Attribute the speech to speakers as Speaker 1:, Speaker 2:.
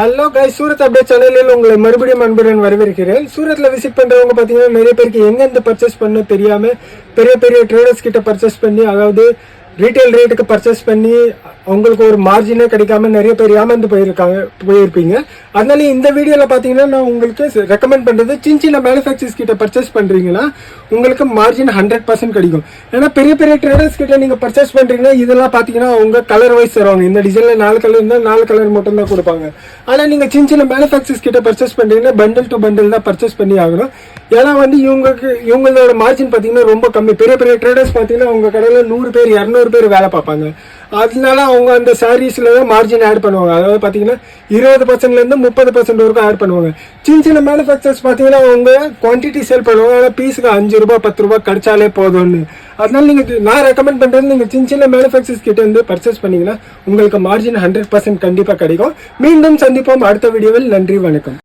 Speaker 1: Hello guys, Surat update சேனலில் உங்களை மறுபடியும் அன்புடன் வரவேற்கிறேன். சூரத்ல விசிட் பண்றவங்க பாத்தீங்கன்னா நிறைய பேருக்கு எங்கெந்த பர்ச்சேஸ் பண்ண தெரியாம பெரிய பெரிய ட்ரேடர்ஸ் கிட்ட பர்ச்சேஸ் பண்ணி, அதாவது ரீட்டைல் ரேட்டுக்கு பர்ச்சேஸ் பண்ணி உங்களுக்கு ஒரு மார்ஜினே கிடைக்காம நிறைய பேர் ஏமாந்து போயிருப்பீங்க. அதனால இந்த வீடியோல பாத்தீங்கன்னா நான் உங்களுக்கு ரெக்கமெண்ட் பண்றது, சின்ன மேனுஃபேக்சர்ஸ் கிட்ட பர்ச்சேஸ் பண்றீங்கன்னா உங்களுக்கு மார்ஜின் 100% கிடைக்கும். ஏன்னா பெரிய பெரிய ட்ரேடர்ஸ் கிட்ட நீங்க பர்ச்சேஸ் பண்றீங்கன்னா இதெல்லாம் பாத்தீங்கன்னா அவங்க கலர் வைஸ் தருவாங்க. இந்த டிசைன்ல 4 கலர் இருந்தால் 4 கலர் மட்டும் தான் கொடுப்பாங்க. ஆனா நீங்க சின்ன மேனுஃபேக்சர்ஸ் கிட்ட பர்ச்சேஸ் பண்றீங்கன்னா பண்டில் டு பண்டில் தான் பர்ச்சேஸ் பண்ணி ஆகணும். ஏன்னா இவங்களோட மார்ஜின் பாத்தீங்கன்னா ரொம்ப கம்மி. பெரிய பெரிய ட்ரேடர்ஸ் பாத்தீங்கன்னா உங்க கடையில 100 பேர் 200 பேர் வேலை பார்ப்பாங்க. அதனால அவங்க அந்த சாரீஸ்ல தான் மார்ஜின் ஆட் பண்ணுவாங்க. அதாவது பாத்தீங்கன்னா 20% இருந்து 30% வரைக்கும் ஆட் பண்ணுவாங்க. சின்ன மேனுஃபேக்சர்ஸ் பாத்தீங்கன்னா அவங்க குவான்டிட்டி சேல் பண்ணுவாங்க. ஆனால் பீஸுக்கு 5 ரூபாய் 10 ரூபாய் கிடைச்சாலே போதும்னு. அதனால நான் ரெக்கமெண்ட் பண்றது, நீங்க சின்ன மேனுஃபேக்சர்ஸ் கிட்ட இருந்து பர்ச்சேஸ் பண்ணீங்கன்னா உங்களுக்கு மார்ஜின் 100% கண்டிப்பா கிடைக்கும். மீண்டும் சந்திப்போம் அடுத்த வீடியோவில். நன்றி, வணக்கம்.